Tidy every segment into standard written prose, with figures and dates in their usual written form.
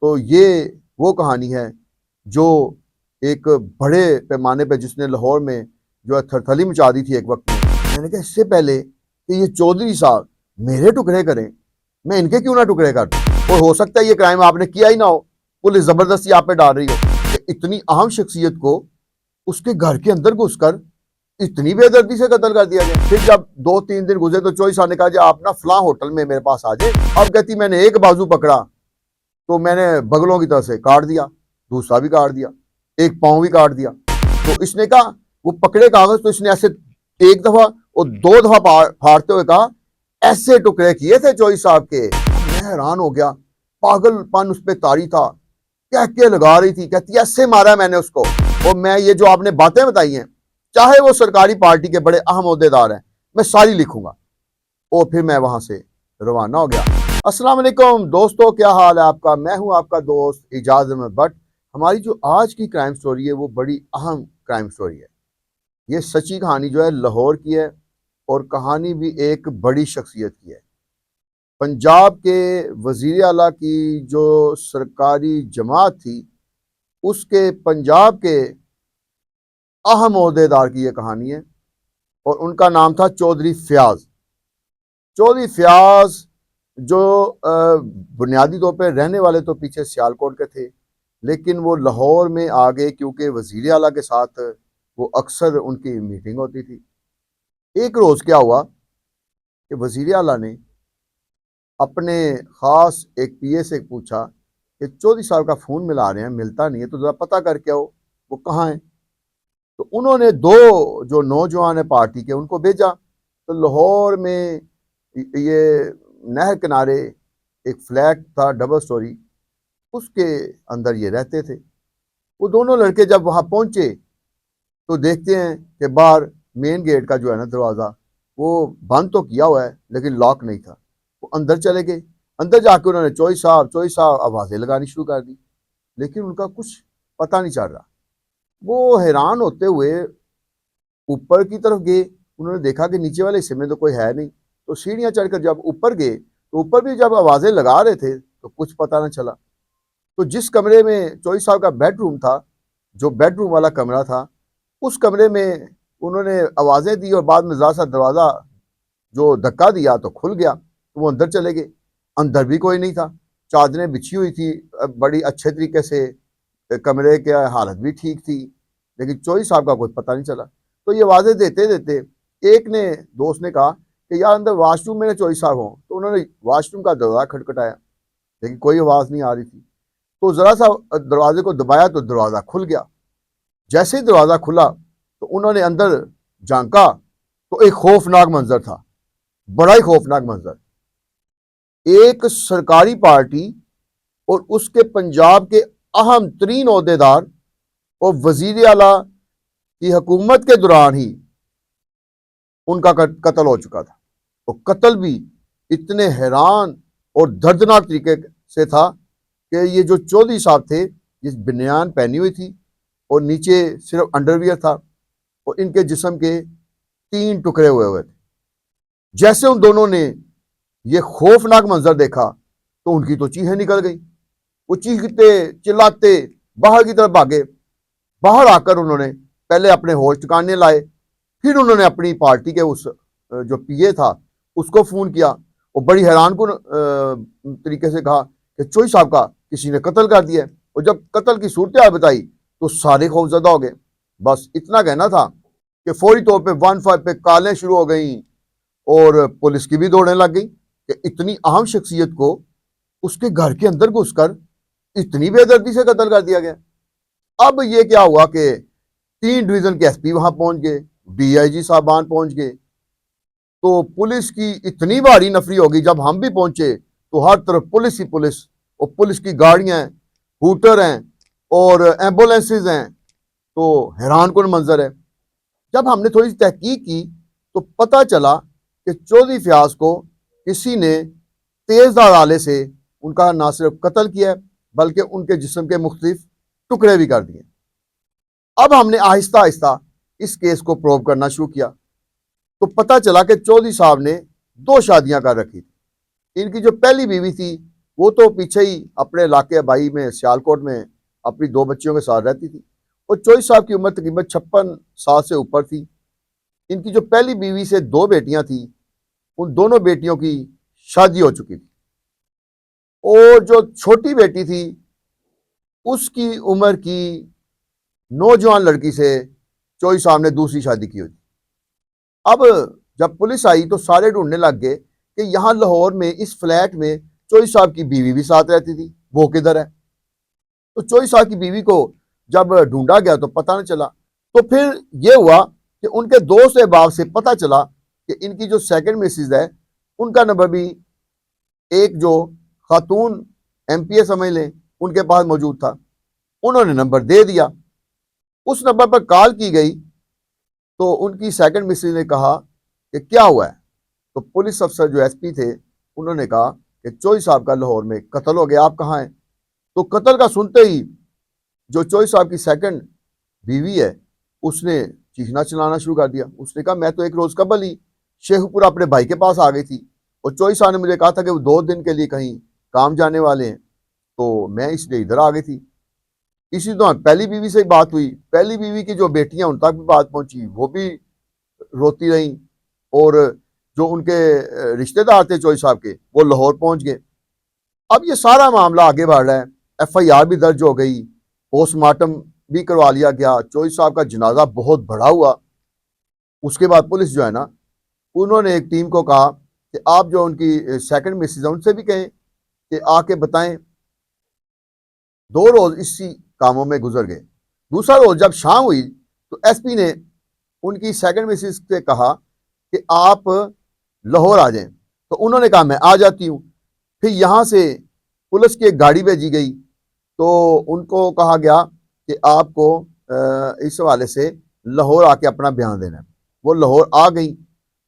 تو یہ وہ کہانی ہے جو ایک بڑے پیمانے پہ جس نے لاہور میں جو ہے تھرتھلی مچا دی تھی ایک وقت میں نے کہا اس سے پہلے کہ یہ چودھری صاحب میرے ٹکڑے کریں میں ان کے کیوں نہ ٹکڑے کر دوں، اور ہو سکتا ہے یہ کرائم آپ نے کیا ہی نہ ہو، پولیس زبردستی آپ پہ ڈال رہی ہو کہ اتنی اہم شخصیت کو اس کے گھر کے اندر گھس کر اتنی بے دردی سے قتل کر دیا گیا۔ پھر جب 2-3 دن گزرے تو چوئی صاحب نے کہا جی آپ نا فلاں ہوٹل میں میرے پاس آ جائیں۔ اب کہتی میں نے ایک بازو پکڑا تو میں نے بغلوں کی طرف سے کاٹ دیا، دوسرا بھی کاٹ دیا، ایک پاؤں بھی کاٹ دیا۔ تو اس نے کہا وہ پکڑے کاغذ تو اس نے ایسے ایک دفعہ اور 2 دفعہ پھاڑتے ہوئے کہا ایسے ٹکڑے کیے تھے چوئی صاحب کے۔ میں حیران ہو گیا، پاگل پن اس پہ طاری تھا، کہہ کے لگا رہی تھی، کہتی ایسے مارا میں نے اس کو۔ اور میں یہ جو آپ نے باتیں بتائی ہیں چاہے وہ سرکاری پارٹی کے بڑے اہم عہدیدار ہیں میں ساری لکھوں گا۔ اور پھر میں وہاں سے روانہ ہو گیا۔ السلام علیکم دوستو، کیا حال ہے آپ کا؟ میں ہوں آپ کا دوست اعجاز احمد بٹ۔ ہماری جو آج کی کرائم سٹوری ہے وہ بڑی اہم کرائم سٹوری ہے۔ یہ سچی کہانی جو ہے لاہور کی ہے اور کہانی بھی ایک بڑی شخصیت کی ہے۔ پنجاب کے وزیر اعلیٰ کی جو سرکاری جماعت تھی اس کے پنجاب کے اہم عہدیدار کی یہ کہانی ہے، اور ان کا نام تھا چودھری فیاض۔ چودھری فیاض جو بنیادی طور پہ رہنے والے تو پیچھے سیالکوٹ کے تھے، لیکن وہ لاہور میں آ گئے کیونکہ وزیر اعلیٰ کے ساتھ وہ اکثر ان کی میٹنگ ہوتی تھی۔ ایک روز کیا ہوا کہ وزیر اعلیٰ نے اپنے خاص ایک پی اے سے پوچھا کہ چودھری صاحب کا فون ملا رہے ہیں، ملتا نہیں ہے، تو ذرا پتہ کر کے آؤ وہ کہاں ہیں۔ تو انہوں نے 2 جو نوجوان ہیں پارٹی کے ان کو بھیجا۔ تو لاہور میں یہ نہر کنارے ایک فلیٹ تھا ڈبل سٹوری، اس کے اندر یہ رہتے تھے۔ وہ دونوں لڑکے جب وہاں پہنچے تو دیکھتے ہیں کہ باہر مین گیٹ کا جو ہے نا دروازہ وہ بند تو کیا ہوا ہے لیکن لاک نہیں تھا۔ وہ اندر چلے گئے، اندر جا کے انہوں نے چوئی صاحب آوازیں لگانی شروع کر دی، لیکن ان کا کچھ پتہ نہیں چل رہا۔ وہ حیران ہوتے ہوئے اوپر کی طرف گئے، انہوں نے دیکھا کہ نیچے والے حصے میں تو کوئی ہے نہیں، تو سیڑھیاں چڑھ کر جب اوپر گئے تو اوپر بھی جب آوازیں لگا رہے تھے تو کچھ پتہ نہ چلا۔ تو جس کمرے میں چوئی صاحب کا بیڈ روم تھا، جو بیڈ روم والا کمرہ تھا، اس کمرے میں انہوں نے آوازیں دی اور بعد میں ذرا سا دروازہ جو دھکا دیا تو کھل گیا، تو وہ اندر چلے گئے۔ اندر بھی کوئی نہیں تھا، چادریں بچھی ہوئی تھی بڑی اچھے طریقے سے، کمرے کی حالت بھی ٹھیک تھی، لیکن چوئی صاحب کا کوئی پتہ نہیں چلا۔ تو یہ آوازیں دیتے دیتے ایک نے دوست نے کہا کہ یار اندر واش روم میں چوئی صاحب ہوں، تو انہوں نے واش روم کا دروازہ کھٹکھٹایا لیکن کوئی آواز نہیں آ رہی تھی۔ تو ذرا سا دروازے کو دبایا تو دروازہ کھل گیا۔ جیسے ہی دروازہ کھلا تو انہوں نے اندر جھانکا تو ایک خوفناک منظر تھا، بڑا ہی خوفناک منظر۔ ایک سرکاری پارٹی اور اس کے پنجاب کے اہم ترین عہدیدار اور وزیر اعلیٰ کی حکومت کے دوران ہی ان کا قتل ہو چکا تھا۔ اور قتل بھی اتنے حیران اور دردناک طریقے سے تھا کہ یہ جو چودھری صاحب تھے جس بنیان پہنی ہوئی تھی اور نیچے صرف انڈر ویئر تھا، اور ان کے جسم کے 3 ٹکڑے ہوئے تھے۔ جیسے ان دونوں نے یہ خوفناک منظر دیکھا تو ان کی تو چیخیں نکل گئی، وہ چیختے چلاتے باہر کی طرف بھاگے۔ باہر آ کر انہوں نے پہلے اپنے ہوش ٹھکانے لائے، پھر انہوں نے اپنی پارٹی کے اس جو پی اے تھا اس کو فون کیا اور بڑی حیران کن طریقے سے کہا کہ چوئی صاحب کا کسی نے قتل کر دیا ہے۔ اور جب قتل کی صورتحال بتائی تو سارے خوفزدہ ہو گئے۔ بس اتنا کہنا تھا کہ فوری طور پہ 1-5 پہ کالیں شروع ہو گئیں اور پولیس کی بھی دوڑنے لگ گئی کہ اتنی اہم شخصیت کو اس کے گھر کے اندر گھس کر اتنی بے دردی سے قتل کر دیا گیا۔ اب یہ کیا ہوا کہ 3 ڈویژن کے ایس پی وہاں پہنچ گئے، ڈی آئی جی صاحبان پہنچ گئے، تو پولیس کی اتنی بھاری نفری ہوگی۔ جب ہم بھی پہنچے تو ہر طرف پولیس ہی پولیس، اور پولیس کی گاڑیاں ہیں، ہوٹر ہیں اور ایمبولینسز ہیں، تو حیران کن منظر ہے۔ جب ہم نے تھوڑی سی تحقیق کی تو پتہ چلا کہ چودھری فیاض کو کسی نے تیز دھار آلے سے ان کا نہ صرف قتل کیا ہے بلکہ ان کے جسم کے مختلف ٹکڑے بھی کر دیے۔ اب ہم نے آہستہ آہستہ اس کیس کو پروو کرنا شروع کیا تو پتہ چلا کہ چودھری صاحب نے 2 شادیاں کر رکھی تھی۔ ان کی جو پہلی بیوی تھی وہ تو پیچھے ہی اپنے علاقے آبائی میں سیالکوٹ میں اپنی 2 بچیوں کے ساتھ رہتی تھی، اور چوئی صاحب کی عمر تقریباً 56 سال سے اوپر تھی۔ ان کی جو پہلی بیوی سے 2 بیٹیاں تھیں، ان دونوں بیٹیوں کی شادی ہو چکی تھی، اور جو چھوٹی بیٹی تھی اس کی عمر کی نوجوان لڑکی سے چوئی صاحب نے دوسری شادی کی ہوئی تھی۔ اب جب پولیس آئی تو سارے ڈھونڈنے لگ گئے کہ یہاں لاہور میں اس فلیٹ میں چوئی صاحب کی بیوی بھی ساتھ رہتی تھی، وہ کدھر ہے؟ تو چوئی صاحب کی بیوی کو جب ڈھونڈا گیا تو پتہ نہ چلا۔ تو پھر یہ ہوا کہ ان کے دوست احباب سے پتہ چلا کہ ان کی جو سیکنڈ مسز ہے ان کا نمبر بھی ایک جو خاتون ایم پی اے سمجھ لیں ان کے پاس موجود تھا، انہوں نے نمبر دے دیا۔ اس نمبر پر کال کی گئی تو ان کی سیکنڈ مسز نے کہا کہ کیا ہوا ہے؟ تو پولیس افسر جو ایس پی تھے انہوں نے کہا کہ چوئی صاحب کا لاہور میں قتل ہو گیا، آپ کہاں ہیں؟ تو قتل کا سنتے ہی جو چوئی صاحب کی سیکنڈ بیوی ہے اس نے چیخنا چلانا شروع کر دیا۔ اس نے کہا میں تو 1 روز قبل ہی شیخ پورہ اپنے بھائی کے پاس آ گئی تھی، اور چوئی صاحب نے مجھے کہا تھا کہ وہ 2 دن کے لیے کہیں کام جانے والے ہیں، تو میں اس لیے ادھر آ گئی تھی۔ اسی دوران پہلی بیوی سے بات ہوئی، پہلی بیوی کی جو بیٹیاں ان تک بھی بات پہنچی، وہ بھی روتی رہیں، اور جو ان کے رشتہ دار تھے چوئی صاحب کے وہ لاہور پہنچ گئے۔ اب یہ سارا معاملہ آگے بڑھ رہا ہے، ایف آئی آر بھی درج ہو گئی، پوسٹ مارٹم بھی کروا لیا گیا، چوئی صاحب کا جنازہ بہت بڑا ہوا۔ اس کے بعد پولیس جو ہے نا انہوں نے ایک ٹیم کو کہا کہ آپ جو ان کی سیکنڈ مسز ہیں ان سے بھی کہیں کہ آ کے بتائیں۔ 2 روز اسی کاموں میں گزر گئے۔ دوسرا روز جب شام ہوئی تو ایس پی نے ان کی سیکنڈ مسز سے کہا کہ آپ لاہور آ جائیں، تو انہوں نے کہا میں آ جاتی ہوں۔ پھر یہاں سے پولیس کی ایک گاڑی بھیجی گئی تو ان کو کہا گیا کہ آپ کو اس حوالے سے لاہور آ کے اپنا بیان دینا ہے۔ وہ لاہور آ گئی،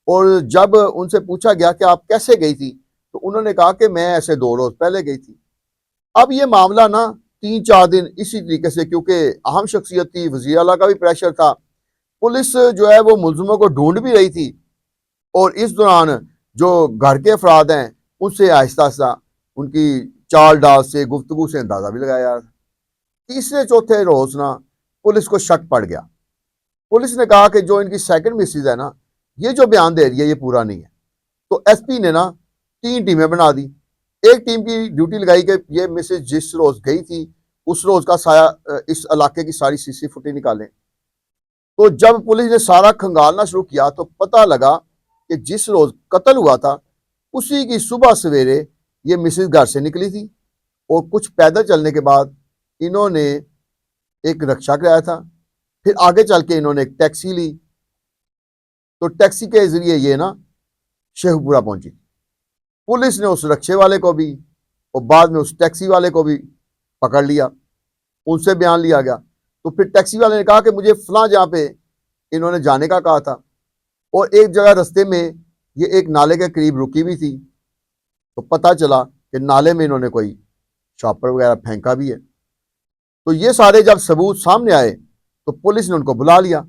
اور جب ان سے پوچھا گیا کہ آپ کیسے گئی تھی تو انہوں نے کہا کہ میں ایسے 2 روز پہلے گئی تھی۔ اب یہ معاملہ نا 3-4 دن اسی طریقے سے، کیونکہ اہم شخصیت تھی، وزیر اعلیٰ کا بھی پریشر تھا، پولیس جو ہے وہ ملزموں کو ڈھونڈ بھی رہی تھی، اور اس دوران جو گھر کے افراد ہیں ان سے آہستہ آہستہ ان کی چال ڈال سے گفتگو سے اندازہ بھی لگایا جا رہا تھا۔ تیسرے چوتھے روز نا پولیس کو شک پڑ گیا۔ پولیس نے کہا کہ جو ان کی سیکنڈ مسز ہے نا یہ جو بیان دے رہی ہے یہ پورا نہیں ہے۔ تو ایس پی نے نا 3 ٹیمیں بنا دی۔ ایک ٹیم کی ڈیوٹی لگائی کہ یہ مسز جس روز گئی تھی اس روز کا سایہ اس علاقے کی ساری سی سی فوٹیج نکالیں۔ تو جب پولیس نے سارا کھنگالنا شروع کیا تو پتہ لگا کہ جس روز قتل ہوا تھا اسی کی صبح سویرے یہ مسز گھر سے نکلی تھی، اور کچھ پیدل چلنے کے بعد انہوں نے ایک رکشہ کرایا تھا، پھر آگے چل کے انہوں نے ایک ٹیکسی لی، تو ٹیکسی کے ذریعے یہ نا شیخ پورہ پہنچی۔ پولیس نے اس رکشے والے کو بھی اور بعد میں اس ٹیکسی والے کو بھی پکڑ لیا، ان سے بیان لیا گیا۔ تو پھر ٹیکسی والے نے کہا کہ مجھے فلاں جہاں پہ انہوں نے جانے کا کہا تھا، اور ایک جگہ رستے میں یہ ایک نالے کے قریب رکی ہوئی تھی، تو پتہ چلا کہ نالے میں انہوں نے کوئی شاپر وغیرہ پھینکا بھی ہے۔ تو یہ سارے جب ثبوت سامنے آئے تو پولیس نے ان کو بلا لیا۔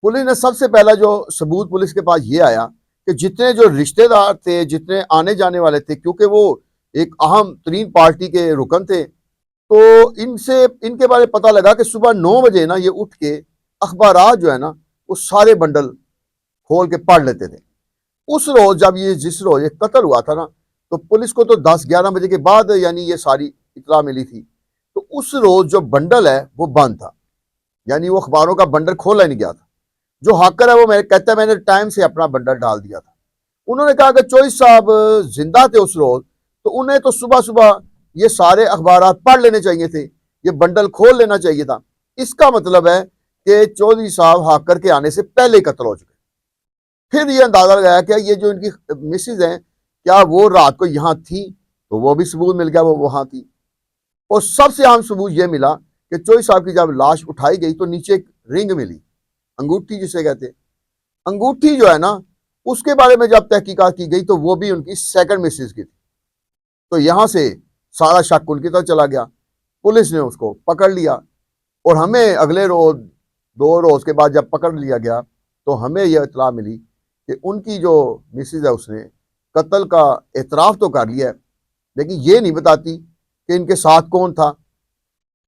پولیس نے سب سے پہلا جو ثبوت پولیس کے پاس یہ آیا کہ جتنے جو رشتہ دار تھے، جتنے آنے جانے والے تھے، کیونکہ وہ ایک اہم ترین پارٹی کے رکن تھے، تو ان کے بارے پتہ لگا کہ صبح 9 بجے نا یہ اٹھ کے اخبارات جو ہے نا وہ سارے بنڈل کھول کے پڑھ لیتے تھے۔ اس روز جب جس روز یہ قتل ہوا تھا نا تو پولیس کو تو 10-11 بجے کے بعد یعنی یہ ساری اطلاع ملی تھی، تو اس روز جو بنڈل ہے وہ بند تھا، یعنی وہ اخباروں کا بنڈل کھولا ہی نہیں گیا تھا۔ جو ہاکر ہے وہ کہتا ہے میں نے ٹائم سے اپنا بنڈل ڈال دیا تھا۔ انہوں نے کہا کہ چوئی صاحب زندہ تھے اس روز، تو انہیں تو صبح صبح یہ سارے اخبارات پڑھ لینے چاہیے تھے، یہ بنڈل کھول لینا چاہیے تھا۔ اس کا مطلب ہے کہ چودھری صاحب ہاکر کے آنے سے پہلے ہی قتل ہو چکے۔ پھر یہ اندازہ لگایا کہ یہ جو ان کی مسز ہیں کیا وہ رات کو یہاں تھیں، تو وہ بھی ثبوت مل گیا وہ وہاں تھی۔ اور سب سے اہم ثبوت یہ ملا کہ چوئی صاحب کی جب لاش اٹھائی گئی تو نیچے ایک رنگ ملی، انگوٹھی جسے کہتے ہیں۔ انگوٹھی جو ہے نا اس کے بارے میں جب تحقیقات کی گئی تو وہ بھی ان کی سیکنڈ مسز کی تھی۔ تو یہاں سے سارا شک ان کی طرف چلا گیا، پولیس نے اس کو پکڑ لیا، اور ہمیں اگلے روز 2 روز کے بعد جب پکڑ لیا گیا تو ہمیں یہ اطلاع ملی کہ ان کی جو مسز ہے اس نے قتل کا اعتراف تو کر لیا ہے، لیکن یہ نہیں بتاتی کہ ان کے ساتھ کون تھا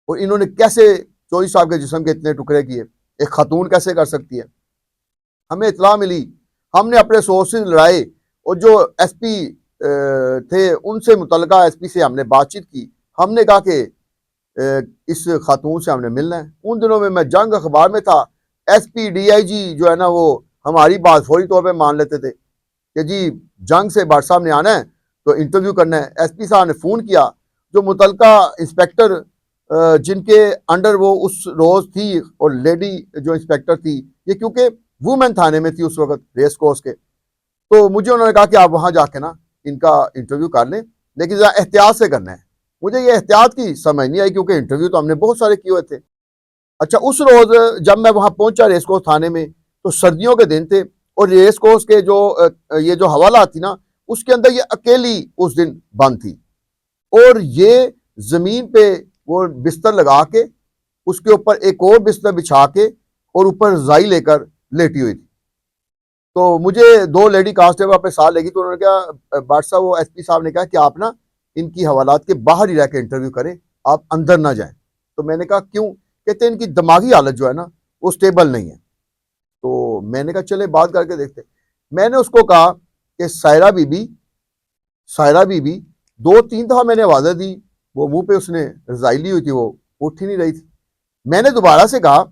اور انہوں نے کیسے چودھری صاحب کے جسم کے اتنے ٹکڑے کیے. ایک خاتون کیسے کر سکتی ہے؟ ہمیں اطلاع ملی, ہم نے اپنے سورسز لڑائے اور جو ایس پی تھے ان سے متعلقہ ایس پی سے ہم نے بات چیت کی. ہم نے کہا کہ اس خاتون سے ہم نے ملنا ہے. ان دنوں میں میں جنگ اخبار میں تھا. ایس پی ڈی آئی جی جو ہے نا وہ ہماری بات فوری طور پہ مان لیتے تھے کہ جی جنگ سے بھٹ صاحب نے آنا ہے تو انٹرویو کرنا ہے. ایس پی صاحب نے فون کیا, جو متعلقہ انسپیکٹر جن کے انڈر وہ اس روز تھی اور لیڈی جو انسپیکٹر تھی, یہ کیونکہ وومن تھانے میں تھی اس وقت ریس کورس کے, تو مجھے انہوں نے کہا کہ آپ وہاں جا کے نا ان کا انٹرویو کر لیں, لیکن ذرا احتیاط سے کرنا ہے. مجھے یہ احتیاط کی سمجھ نہیں آئی کیونکہ انٹرویو تو ہم نے بہت سارے کیے ہوئے تھے. اچھا, اس روز جب میں وہاں پہنچا ریس کورس تھانے میں تو سردیوں کے دن تھے اور ریس کورس کے جو یہ جو حوالات تھی نا اس کے اندر یہ اکیلی اس دن بند تھی اور یہ زمین پہ وہ بستر لگا کے اس کے اوپر ایک اور بستر بچھا کے اور اوپر رضائی لے کر لیٹی ہوئی تھی. تو مجھے دو لیڈی کانسٹیبل اپنے ساتھ لے گی, تو انہوں نے کہا بٹ صاحب وہ ایس پی صاحب نے کہا کہ آپ نا ان کی حوالات کے باہر ہی رہ کے انٹرویو کریں, آپ اندر نہ جائیں. تو میں نے کہا کیوں؟ کہتے ہیں ان کی دماغی حالت جو ہے نا وہ سٹیبل نہیں ہے. تو میں نے کہا چلے بات کر کے دیکھتے. میں نے اس کو کہا کہ سائرہ بی بی 2-3 دفعہ میں نے آوازیں دی, وہ منہ پہ اس نے رضائی لی ہوئی تھی, وہ اٹھ ہی نہیں رہی تھی. میں نے دوبارہ سے کہا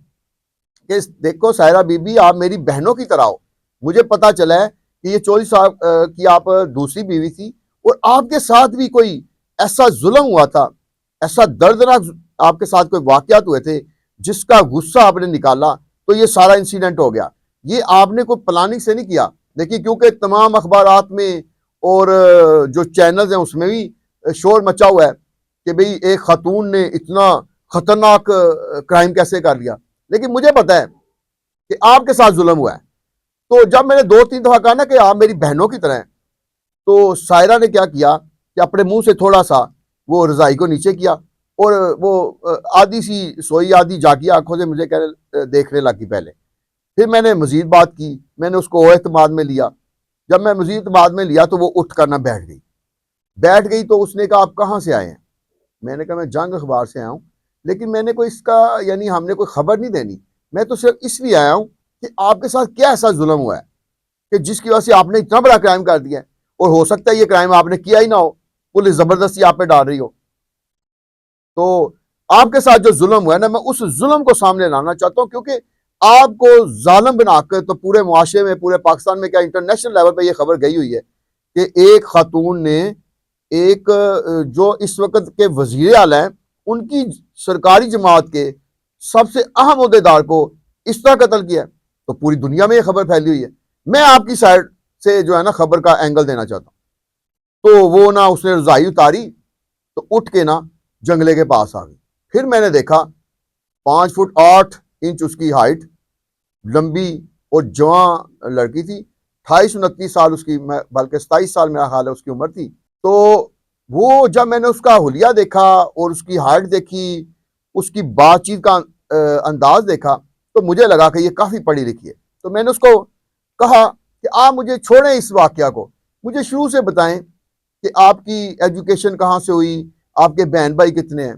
کہ دیکھو سائرہ بی بی آپ میری بہنوں کی طرح ہو, مجھے پتا چلا ہے کہ یہ چودھری صاحب کی آپ دوسری بیوی تھی اور آپ کے ساتھ بھی کوئی ایسا ظلم ہوا تھا, ایسا دردناک آپ کے ساتھ کوئی واقعات ہوئے تھے جس کا غصہ آپ نے نکالا تو یہ سارا انسیڈنٹ ہو گیا. یہ آپ نے کوئی پلاننگ سے نہیں کیا. دیکھیے کیونکہ تمام اخبارات میں اور جو چینلز ہیں اس میں بھی شور مچا ہوا ہے کہ بھئی ایک خاتون نے اتنا خطرناک کرائم کیسے کر لیا, لیکن مجھے پتا ہے کہ آپ کے ساتھ ظلم ہوا ہے. تو جب میں نے 2-3 دفعہ کہا نا کہ آپ میری بہنوں کی طرح ہیں, تو سائرہ نے کیا کیا کہ اپنے منہ سے تھوڑا سا وہ رضائی کو نیچے کیا اور وہ آدھی سی سوئی آدھی جاگی آنکھوں سے مجھے دیکھنے لگی. پہلے پھر میں نے مزید بات کی, میں نے اس کو اعتماد میں لیا. جب میں مزید اعتماد میں لیا تو وہ اٹھ کر نہ بیٹھ گئی. تو اس نے کہا آپ کہاں سے آئے ہیں؟ میں نے کہا میں جنگ اخبار سے آیا ہوں, لیکن میں نے کوئی اس کا یعنی ہم نے کوئی خبر نہیں دینی, میں تو صرف اس لیے آیا ہوں کہ آپ کے ساتھ کیا ایسا ظلم ہوا ہے کہ جس کی وجہ سے آپ نے اتنا بڑا کرائم کر دیا ہے, اور ہو سکتا ہے یہ کرائم آپ نے کیا ہی نہ ہو, پولیس زبردستی آپ پہ ڈال رہی ہو. تو آپ کے ساتھ جو ظلم ہوا ہے نا, میں اس ظلم کو سامنے لانا چاہتا ہوں, کیونکہ آپ کو ظالم بنا کر تو پورے معاشرے میں, پورے پاکستان میں, کیا انٹرنیشنل لیول پہ یہ خبر گئی ہوئی ہے کہ ایک خاتون نے ایک جو اس وقت کے وزیر اعلیٰ ہیں ان کی سرکاری جماعت کے سب سے اہم عہدیدار کو اس طرح قتل کیا ہے. تو پوری دنیا میں یہ خبر پھیلی ہوئی ہے. میں آپ کی سائڈ سے جو ہے نا خبر کا اینگل دینا چاہتا ہوں. تو وہ نہ اس نے رضائی اتاری تو اٹھ کے نہ جنگلے کے پاس آ گئی. پھر میں نے دیکھا 5 فٹ 8 انچ اس کی ہائٹ, لمبی اور جوان لڑکی تھی. 28-29 سال اس کی, بلکہ 27 سال میرا خیال ہے اس کی عمر تھی. تو وہ جب میں نے اس کا حلیہ دیکھا اور اس کی ہائٹ دیکھی, اس کی بات چیت کا انداز دیکھا, تو مجھے لگا کہ یہ کافی پڑھی لکھی ہے. تو میں نے اس کو کہا کہ آپ مجھے چھوڑیں اس واقعہ کو, مجھے شروع سے بتائیں کہ آپ کی ایجوکیشن کہاں سے ہوئی, آپ کے بہن بھائی کتنے ہیں.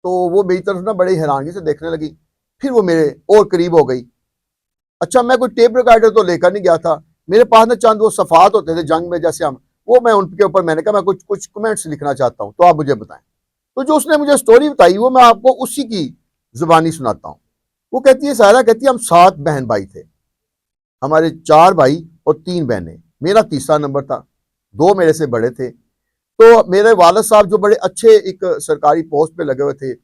تو وہ میری طرف نہ بڑی حیرانگی سے دیکھنے لگی. پھر وہ میرے اور قریب ہو گئی. اچھا, میں کوئی ٹیپ ریکارڈر تو لے کر نہیں گیا تھا, میرے پاس نہ چند وہ صفحات ہوتے تھے جنگ میں جیسے ہم, وہ میں ان کے اوپر میں نے کہا میں کچھ کمنٹس لکھنا چاہتا ہوں, تو آپ مجھے بتائیں. تو جو اس نے مجھے سٹوری بتائی وہ میں آپ کو اسی کی زبانی سناتا ہوں. وہ کہتی ہے سائرہ کہتی ہے ہم 7 بہن بھائی تھے, ہمارے 4 بھائی اور 3 بہنیں, میرا تیسرا نمبر تھا, 2 میرے سے بڑے تھے. تو میرے والد صاحب جو بڑے اچھے ایک سرکاری پوسٹ پہ لگے ہوئے تھے,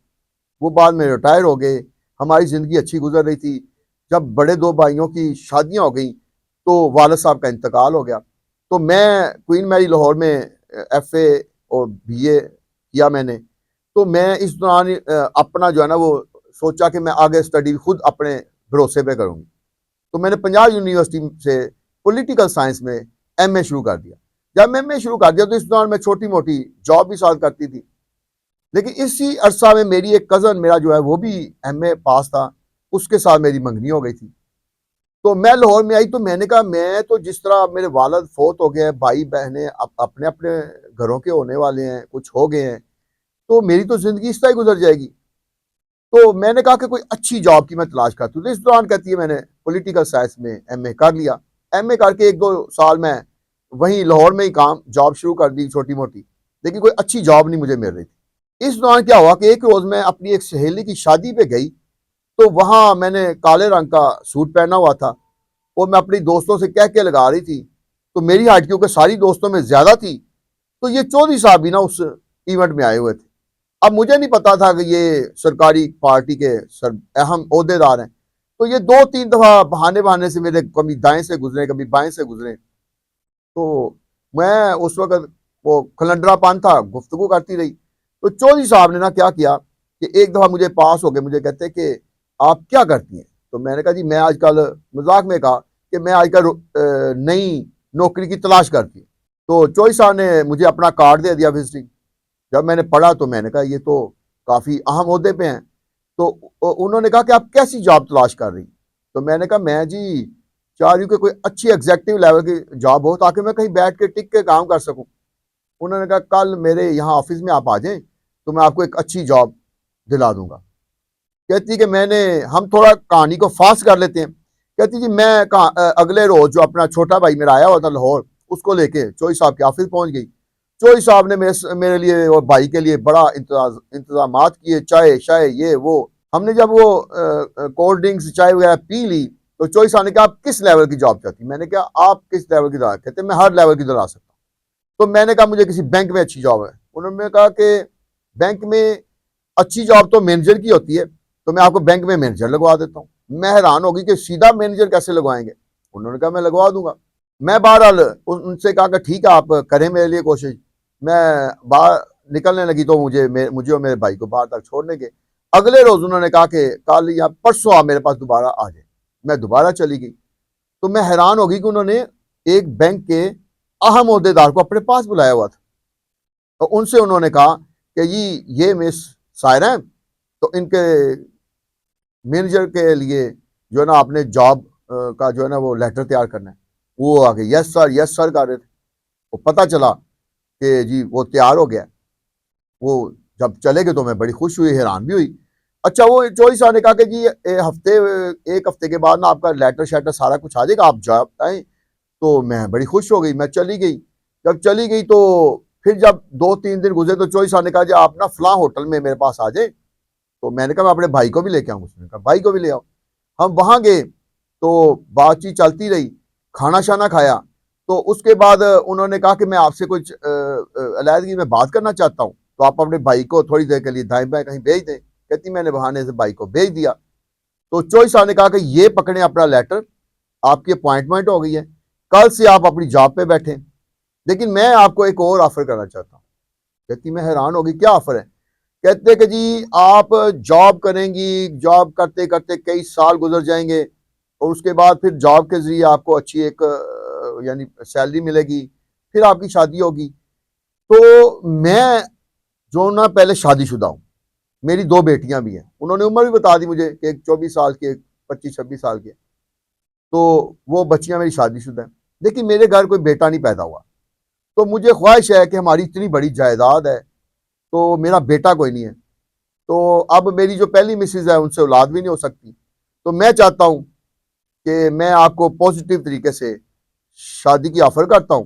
وہ بعد میں ریٹائر ہو گئے. ہماری زندگی اچھی گزر رہی تھی. جب بڑے 2 بھائیوں کی شادیاں ہو گئیں تو والد صاحب کا انتقال ہو گیا. تو میں کوئین میری لاہور میں ایف اے اور بی اے کیا میں نے. تو میں اس دوران اپنا جو ہے نا وہ سوچا کہ میں آگے اسٹڈی خود اپنے بھروسے پہ کروں گی. تو میں نے پنجاب یونیورسٹی سے پولیٹیکل سائنس میں ایم اے شروع کر دیا. جب میں ایم اے شروع کر دیا تو اس دوران میں چھوٹی موٹی جاب بھی ساتھ کرتی تھی. لیکن اسی عرصہ میں میری ایک کزن میرا جو ہے وہ بھی ایم اے پاس تھا, اس کے ساتھ میری منگنی ہو گئی تھی. تو میں لاہور میں آئی تو میں نے کہا میں تو جس طرح میرے والد فوت ہو گئے, بھائی بہنیں اپنے اپنے گھروں کے ہونے والے ہیں، کچھ ہو گئے ہیں، تو میری تو زندگی اس طرح ہی گزر جائے گی۔ تو میں نے کہا کہ کوئی اچھی جاب کی میں تلاش کرتی ہوں۔ تو اس دوران کہتی ہے میں نے پولیٹیکل سائنس میں ایم اے کر لیا۔ ایم اے کر کے 1-2 سال میں وہیں لاہور میں ہی جاب شروع کر دی چھوٹی موٹی، لیکن کوئی اچھی جاب نہیں مجھے مل رہی تھی۔ اس دوران کیا ہوا کہ ایک روز میں اپنی ایک سہیلی کی شادی پہ گئی، تو وہاں میں نے کالے رنگ کا سوٹ پہنا ہوا تھا، اور میں اپنی دوستوں سے کہہ کے لگا رہی تھی، تو میری ہائٹ کیونکہ ساری دوستوں میں زیادہ تھی، تو یہ چودھری صاحب بھی نا اس ایونٹ میں آئے ہوئے تھے۔ اب مجھے نہیں پتا تھا کہ یہ سرکاری پارٹی کے اہم عہدے دار ہیں، تو یہ 2-3 دفعہ بہانے سے میرے کبھی دائیں سے گزرے کبھی بائیں سے گزرے، تو میں اس وقت وہ کھلنڈرا پان تھا، گفتگو کرتی رہی۔ تو چودھری صاحب نے نا کیا کیا کہ ایک دفعہ مجھے پاس ہو گئے، مجھے کہتے کہ آپ کیا کرتی ہیں؟ تو میں نے کہا جی میں آج کل، مذاق میں کہا کہ میں آج کل نئی نوکری کی تلاش کرتی ہوں۔ تو چودھری صاحب نے مجھے اپنا کارڈ دے دیا وزٹنگ۔ جب میں نے پڑھا تو میں نے کہا یہ تو کافی اہم عہدے پہ ہیں۔ تو انہوں نے کہا کہ آپ کیسی جاب تلاش کر رہی؟ تو میں نے کہا میں جی چاہ رہی ہوں کہ کوئی اچھی ایگزیکٹو لیول کی جاب ہو تاکہ میں کہیں بیٹھ کے ٹک کے کام کر سکوں۔ انہوں نے کہا کل میرے یہاں آفس میں آپ آ جائیں تو میں آپ کو ایک اچھی جاب دلا دوں گا۔ کہتی کہ ہم تھوڑا کہانی کو فاسٹ کر لیتے ہیں۔ کہتی جی میں اگلے روز جو اپنا چھوٹا بھائی میرا آیا ہوا تھا لاہور، اس کو لے کے چودھری صاحب کے آفس پہنچ گئی۔ چودھری صاحب نے میرے لیے اور بھائی کے لیے بڑا انتظامات کیے، چائے شائے یہ وہ۔ ہم نے جب وہ کولڈ ڈرنکس چائے وغیرہ پی لی تو چودھری صاحب نے کہا آپ کس لیول کی جاب چاہتی ہیں؟ میں نے کہا آپ کس لیول کی جاب؟ کہتے میں ہر لیول کی دلا سکتا ہوں۔ تو میں نے کہا مجھے کسی بینک میں اچھی جاب ہے۔ انہوں نے کہا کہ بینک میں اچھی جاب تو مینیجر کی ہوتی ہے، تو میں آپ کو بینک میں مینیجر لگوا دیتا ہوں۔ میں حیران ہوگی کہ سیدھا مینیجر کیسے لگوائیں گے؟ انہوں نے کہا میں لگوا دوں گا۔ میں بہرحال ان سے کہا کہ ٹھیک ہے آپ کریں میرے لیے کوشش۔ میں باہر نکلنے لگی تو مجھے اور میرے بھائی کو باہر تک چھوڑنے کے اگلے روز انہوں نے کہا کہ کل یا پرسوں آپ میرے پاس دوبارہ آ جائیں۔ میں دوبارہ چلی گئی تو میں حیران ہوگی کہ انہوں نے ایک بینک کے اہم عہدے دار کو اپنے پاس بلایا ہوا تھا، تو ان سے انہوں نے کہا کہ جی یہ مس سائرہ ہیں، تو ان کے مینیجر کے لیے جو ہے نا آپ نے جاب کا جو ہے نا وہ لیٹر تیار کرنا ہے۔ وہ آگے یس سر کر رہے تھے۔ وہ پتہ چلا کہ جی وہ تیار ہو گیا۔ وہ جب چلے گئے تو میں بڑی خوش ہوئی، حیران بھی ہوئی۔ اچھا وہ چودھری صاحب نے کہا کہ جی ایک ہفتے کے بعد نا آپ کا لیٹر شیٹر سارا کچھ آ جائے گا، آپ جاب آئیں۔ تو میں بڑی خوش ہو گئی، میں چلی گئی۔ جب چلی گئی تو پھر جب 2-3 دن گزرے تو چودھری صاحب نے کہا جی آپ نا فلاں ہوٹل میں میرے پاس آ جائیں۔ تو میں نے کہا میں اپنے بھائی کو بھی لے کے آؤں۔ اس نے کہا بھائی کو بھی لے آؤ۔ ہم وہاں گئے تو بات چیت چلتی رہی، کھانا شانا کھایا۔ تو اس کے بعد انہوں نے کہا کہ میں آپ سے کچھ علیحدگی میں بات کرنا چاہتا ہوں، تو آپ اپنے بھائی کو تھوڑی دیر کے لیے دائیں بائیں کہیں بھیج دیں۔ کہتی میں نے بہانے سے بھائی کو بھیج دیا۔ تو چودھری صاحب نے کہا کہ یہ پکڑیں اپنا لیٹر، آپ کی اپوائنٹمنٹ ہو گئی ہے، کل سے آپ اپنی جاب پہ بیٹھیں، لیکن میں آپ کو ایک اور آفر کرنا چاہتا ہوں۔ کہتی میں حیران ہوگی کیا آفر ہے؟ کہتے کہ جی آپ جاب کریں گی، جاب کرتے کرتے کئی سال گزر جائیں گے، اور اس کے بعد پھر جاب کے ذریعے آپ کو اچھی ایک یعنی سیلری ملے گی، پھر آپ کی شادی ہوگی۔ تو میں جو نا پہلے شادی شدہ ہوں، میری 2 بیٹیاں بھی ہیں، انہوں نے عمر بھی بتا دی مجھے کہ ایک 24 سال کی، ایک 25-26 سال کی ہے، تو وہ بچیاں میری شادی شدہ ہیں، لیکن میرے گھر کوئی بیٹا نہیں پیدا ہوا۔ تو مجھے خواہش ہے کہ ہماری اتنی بڑی جائیداد ہے تو میرا بیٹا کوئی نہیں ہے، تو اب میری جو پہلی مسز ہے ان سے اولاد بھی نہیں ہو سکتی، تو میں چاہتا ہوں کہ میں آپ کو پازیٹیو طریقے سے شادی کی آفر کرتا ہوں۔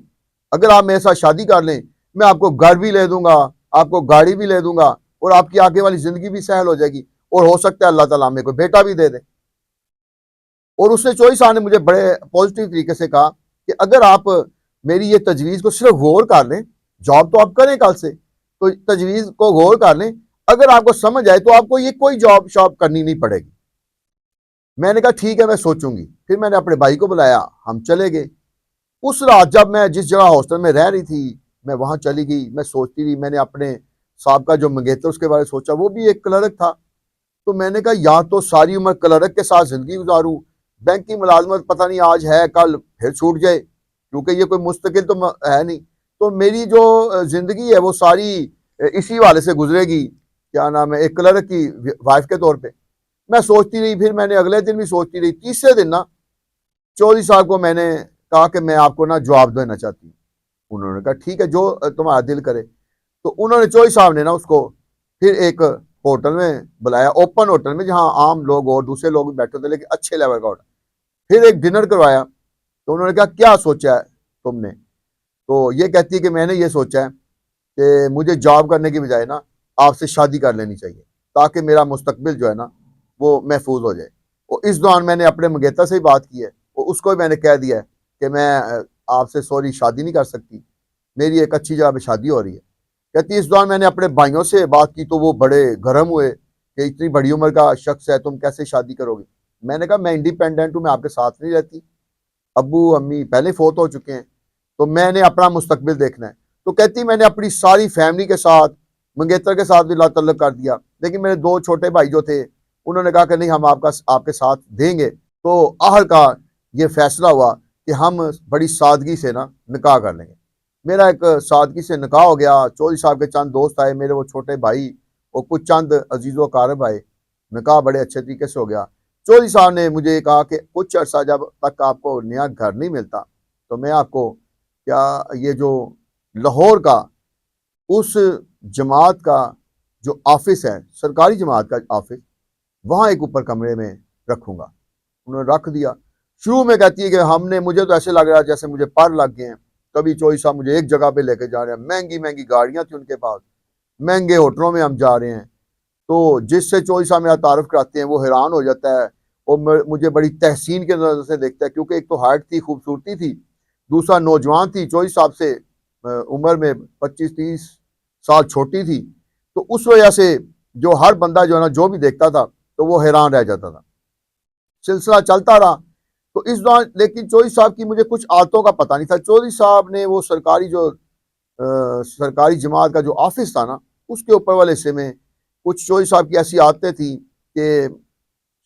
اگر آپ میرے ساتھ شادی کر لیں، میں آپ کو گھر بھی لے دوں گا، آپ کو گاڑی بھی لے دوں گا، اور آپ کی آگے والی زندگی بھی سہل ہو جائے گی، اور ہو سکتا ہے اللہ تعالیٰ میں کوئی بیٹا بھی دے دے۔ اور اس نے چودھری صاحب نے مجھے بڑے پازیٹیو طریقے سے کہا کہ اگر آپ میری یہ تجویز کو صرف غور کر لیں، جاب تو آپ کریں کل سے، تو تجویز کو غور کر لیں، اگر آپ کو سمجھ آئے تو آپ کو یہ کوئی جاب شاب کرنی نہیں پڑے گی۔ میں نے کہا ٹھیک ہے میں سوچوں گی۔ پھر میں نے اپنے بھائی کو بلایا، ہم چلے گئے۔ اس رات جب میں جس جگہ ہاسٹل میں رہ رہی تھی میں وہاں چلی گئی، میں سوچتی رہی، میں نے اپنے صاحب کا جو منگیتر اس کے بارے میں سوچا، وہ بھی ایک کلرک تھا۔ تو میں نے کہا یا تو ساری عمر کلرک کے ساتھ زندگی گزاروں، بینک کی ملازمت پتہ نہیں آج ہے کل پھر چھوٹ جائے، کیونکہ یہ کوئی مستقل تو ہے نہیں، تو میری جو زندگی ہے وہ ساری اسی والے سے گزرے گی، کیا نام ہے، ایک کلرک کی وائف کے طور پہ۔ میں سوچتی رہی، پھر میں نے اگلے دن بھی سوچتی رہی۔ تیسرے دن نا چودھری صاحب کو میں نے کہا کہ میں آپ کو نا جواب دینا چاہتی ہوں۔ انہوں نے کہا ٹھیک ہے جو تمہارا دل کرے. تو انہوں نے چوہی صاحب نے نا اس کو پھر ایک ہوٹل میں بلایا, اوپن ہوٹل میں جہاں عام لوگ اور دوسرے لوگ بھی بیٹھے ہوتے لیکن اچھے لیول کا ہوٹل. پھر ایک ڈنر کروایا. تو انہوں نے کہا کیا سوچا ہے تم نے؟ تو یہ کہتی ہے کہ میں نے یہ سوچا ہے کہ مجھے جاب کرنے کی بجائے نا آپ سے شادی کر لینی چاہیے تاکہ میرا مستقبل جو ہے نا وہ محفوظ ہو جائے. اور اس دوران میں نے اپنے منگیتر سے ہی بات کی ہے اور اس کو بھی میں نے کہہ دیا ہے کہ میں آپ سے سوری شادی نہیں کر سکتی, میری ایک اچھی جگہ پہ شادی ہو رہی ہے. کہتی اس دوران میں نے اپنے بھائیوں سے بات کی تو وہ بڑے گرم ہوئے کہ اتنی بڑی عمر کا شخص ہے, تم کیسے شادی کرو گے؟ میں نے کہا میں انڈیپینڈنٹ ہوں, میں آپ کے ساتھ نہیں رہتی, ابو امی پہلے فوت ہو چکے ہیں, تو میں نے اپنا مستقبل دیکھنا ہے. تو کہتی میں نے اپنی ساری فیملی کے ساتھ منگیتر کے ساتھ بھی لا تعلق کر دیا, لیکن میرے 2 چھوٹے بھائی جو تھے انہوں نے کہا کہ نہیں ہم آپ کے ساتھ دیں گے. تو آخر کا یہ فیصلہ ہوا کہ ہم بڑی سادگی سے نا نکاح کر لیں گے. میرا ایک سادگی سے نکاح ہو گیا. چودھری صاحب کے چند دوست آئے, میرے وہ چھوٹے بھائی اور کچھ چند عزیز و اقارب آئے. نکاح بڑے اچھے طریقے سے ہو گیا. چودھری صاحب نے مجھے کہا کہ کچھ عرصہ جب تک آپ کو نیا گھر نہیں ملتا تو میں آپ کو کیا یہ جو لاہور کا اس جماعت کا جو آفس ہے, سرکاری جماعت کا آفس, وہاں ایک اوپر کمرے میں رکھوں گا. انہوں نے رکھ دیا. شروع میں کہتی ہے کہ مجھے تو ایسے لگ رہا ہے جیسے مجھے پر لگ گئے ہیں. کبھی چودھری صاحب مجھے ایک جگہ پہ لے کے جا رہے ہیں, مہنگی مہنگی گاڑیاں تھیں ان کے پاس, مہنگے ہوٹلوں میں ہم جا رہے ہیں. تو جس سے چودھری صاحب میرا تعارف کراتے ہیں وہ حیران ہو جاتا ہے اور مجھے بڑی تحسین کے نظر سے دیکھتا ہے, کیونکہ ایک تو ہائٹ تھی, خوبصورتی تھی, دوسرا نوجوان تھی, چودھری صاحب سے عمر میں 25-30 سال چھوٹی تھی. تو اس وجہ سے جو ہر بندہ جو ہے نا جو بھی دیکھتا تھا تو وہ حیران رہ جاتا تھا. سلسلہ چلتا رہا. تو اس دوران لیکن چودھری صاحب کی مجھے کچھ عادتوں کا پتہ نہیں تھا. چودھری صاحب نے وہ سرکاری جماعت کا جو آفس تھا نا اس کے اوپر والے حصے میں کچھ چودھری صاحب کی ایسی عادتیں تھیں کہ